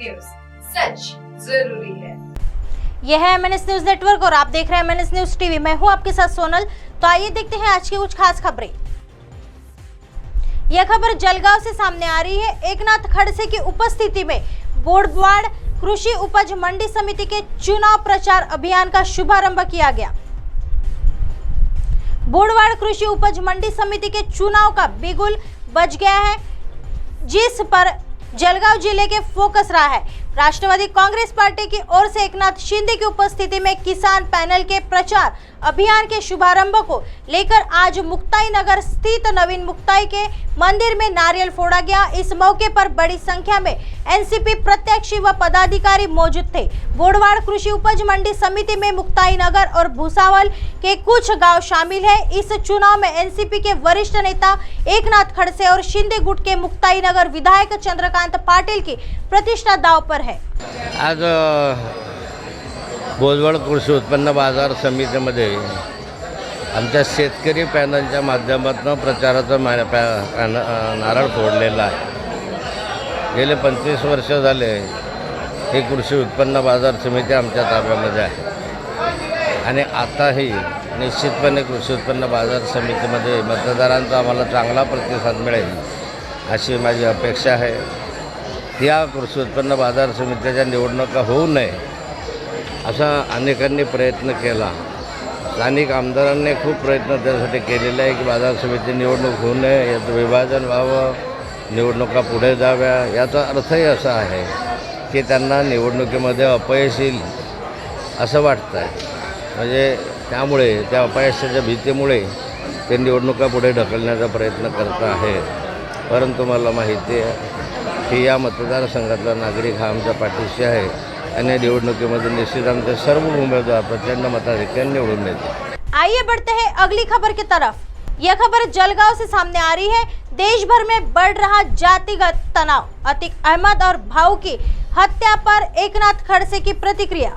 News, सच जरूरी है। यह है MNS न्यूज नेटवर्क और आप देख रहे हैं MNS न्यूज टीवी। मैं हूं आपके साथ सोनल। तो आइए देखते हैं आज की कुछ खास खबरें। यह खबर जलगांव से सामने आ रही है। एकनाथ खड़से की उपस्थिति में बोड़वाड़ कृषि उपज मंडी समिति के चुनाव प्रचार अभियान का शुभारंभ किया गया। बोड़वाड़ कृषि उपज मंडी समिति के चुनाव का बिगुल बज गया है, जिस पर जलगांव जिले के फोकस रहा है। राष्ट्रवादी कांग्रेस पार्टी की ओर से एकनाथ शिंदे की उपस्थिति में किसान पैनल के प्रचार अभियान के शुभारंभ को लेकर आज मुक्ताई नगर स्थित नवीन मुक्ताई के मंदिर में नारियल फोड़ा गया। इस मौके पर बड़ी संख्या में एनसीपी प्रत्याशी व पदाधिकारी मौजूद थे। बोड़वाड़ कृषि उपज मंडी समिति में मुक्ताई नगर और भूसावल के कुछ गांव शामिल है। इस चुनाव में एनसीपी के वरिष्ठ नेता एकनाथ खड़से और शिंदे गुट के मुक्ताई नगर विधायक चंद्रकांत पाटिल की प्रतिष्ठा दाव पर है। आज बोळवड कृषी उत्पन्न बाजार समितीमध्ये आमच्या शेतकरी पॅनलच्या माध्यमातून प्रचाराचा नारळ फोडलेला आहे। गेले 25 वर्ष झाले ही कृषी उत्पन्न बाजार समिती आमच्या ताब्यामध्ये आहे आणि आताही निश्चितपणे कृषी उत्पन्न बाजार समितीमध्ये मतदारांचा आम्हाला चांगला प्रतिसाद मिळेल अशी माझी अपेक्षा आहे। या कृषी उत्पन्न बाजार समितीच्या निवडणुका होऊ नये असा अनेकांनी प्रयत्न केला। स्थानिक आमदारांनी खूप प्रयत्न त्यासाठी केलेले आहे की बाजार समिती निवडणूक होऊ नये, याचं विभाजन व्हावं, निवडणुका पुढे जाव्या। याचा अर्थही असा आहे की त्यांना निवडणुकीमध्ये अपयश येईल असं वाटतं आहे। म्हणजे त्यामुळे त्या अपयशाच्या भीतीमुळे ते निवडणुका पुढे ढकलण्याचा प्रयत्न करत आहेत। परंतु मला माहिती आहे की या मतदारसंघातला नागरिक हा आमच्या पाठीशी आहे आणि निवडणुकीमध्ये निश्चित आमचे सर्व उमेदवार प्रचंड मताधिक्याने निवडून येतील। आइए बढ़ते हैं अगली खबर की तरफ। यह खबर जलगांव से सामने आ रही है। देश भर में बढ़ रहा जातिगत तनाव, अतीक अहमद और भाऊ की हत्या पर एकनाथ खड़से की प्रतिक्रिया।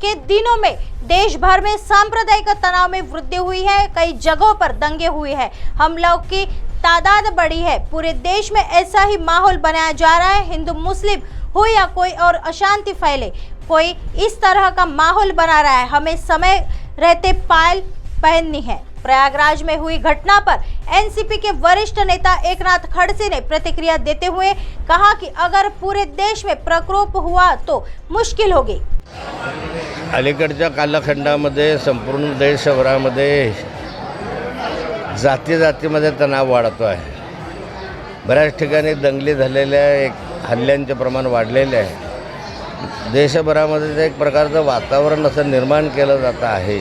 के दिनों में देश भर में सांप्रदायिक तनाव में वृद्धि हुई है। कई जगहों पर दंगे हुए हैं, हमलों की तादाद बढ़ी है। पूरे देश में ऐसा ही माहौल बनाया जा रहा है। हिंदू मुस्लिम हो या कोई और अशांति फैले, कोई इस तरह का माहौल बना रहा है। हमें समय रहते पायल पहननी है। प्रयागराज में हुई घटना पर एनसीपी के वरिष्ठ नेता एकनाथ खड़से ने प्रतिक्रिया देते हुए कहा कि अगर पूरे देश में प्रकोप हुआ तो मुश्किल होगी। अलीकडच्या कालखंडामध्ये संपूर्ण देशभरामध्ये जातीमध्ये तणाव वाढतो आहे। बऱ्याच ठिकाणी दंगली झालेल्या, एक हल्ल्यांचे प्रमाण वाढलेले आहे। देशभरामध्ये एक प्रकारचं वातावरण असं निर्माण केलं जात आहे।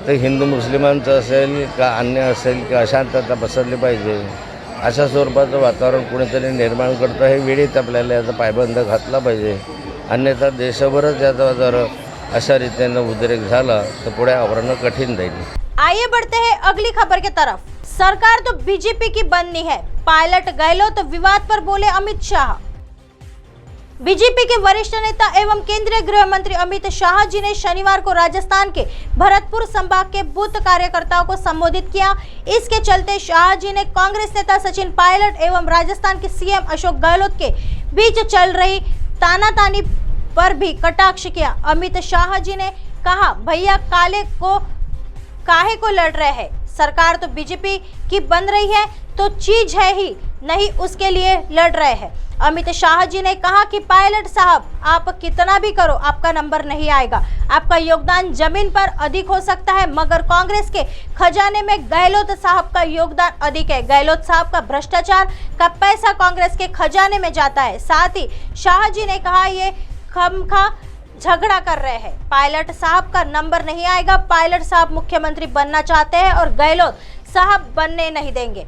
तर हिंदू मुस्लिमांचं असेल का अन्य असेल की अशांतता पसरली पाहिजे अशा स्वरूपाचं वातावरण कुणीतरी निर्माण करतं। हे वेळीच आपल्याला याचा पायबंद घातला पाहिजे, अन्यथा देशभरच याचा जर अशा रीतीने उद्रेक झाला तर पुढे आवरणं कठीण जाईल। आइए बढ़ते हैं अगली खबर की तरफ। सरकार तो बीजेपी की बननी है, पायलट गहलोत विवाद पर बोले अमित शाह। बीजेपी के वरिष्ठ नेता एवं केंद्रीय गृह मंत्री अमित शाह जी ने शनिवार को राजस्थान के भरतपुर संभाग के बूथ कार्यकर्ताओं को संबोधित किया। इसके चलते शाह जी ने कांग्रेस नेता सचिन पायलट एवं राजस्थान के सीएम अशोक गहलोत के बीच चल रही तानातानी पर भी कटाक्ष किया। अमित शाह जी ने कहा, भैया काहे को लड़ रहे हैं, सरकार तो बीजेपी की बन रही है तो चीज है ही नहीं, उसके लिए लड़ रहे हैं। अमित शाह जी ने कहा कि पायलट साहब आप कितना भी करो आपका नंबर नहीं आएगा। आपका योगदान जमीन पर अधिक हो सकता है, मगर कांग्रेस के खजाने में गहलोत साहब का योगदान अधिक है। गहलोत साहब का भ्रष्टाचार का पैसा कांग्रेस के खजाने में जाता है। साथ ही शाह जी ने कहा, ये खमखा झगड़ा कर रहे हैं, पायलट साहब का नंबर नहीं आएगा। पायलट साहब मुख्यमंत्री बनना चाहते हैं और गहलोत साहब बनने नहीं देंगे।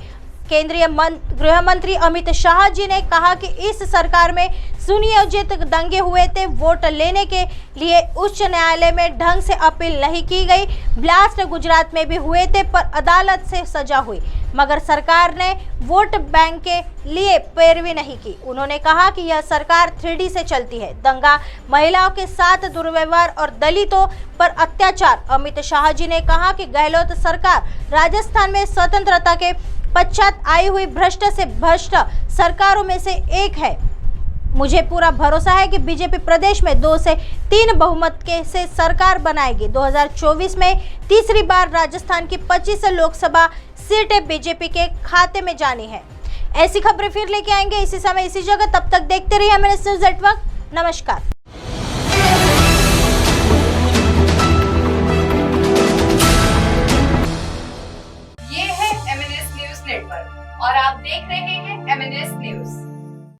केंद्रीय गृह मंत्री अमित शाह जी ने कहा कि इस सरकार में सुनियोजित दंगे हुए थे, वोट लेने के लिए उच्च न्यायालय में ढंग से अपील नहीं की गई। ब्लास्ट गुजरात में भी हुए थे पर अदालत से सजा हुई, मगर सरकार ने वोट बैंक के लिए पैरवी नहीं की। उन्होंने कहा कि यह सरकार 3D से चलती है। दंगा, महिलाओं के साथ दुर्व्यवहार और दलितों पर अत्याचार। अमित शाह जी ने कहा कि गहलोत सरकार राजस्थान में स्वतंत्रता के पश्चात आई हुई भ्रष्ट से भ्रष्ट सरकारों में से एक है। मुझे पूरा भरोसा है कि बीजेपी प्रदेश में 2 से 3 बहुमत के से सरकार बनाएगी। 2024 में तीसरी बार राजस्थान की 25 लोकसभा सीटें बीजेपी के खाते में जानी है। ऐसी खबरें फिर लेके आएंगे इसी समय इसी जगह। तब तक देखते रहिए MNS न्यूज़ नेटवर्क। नमस्कार।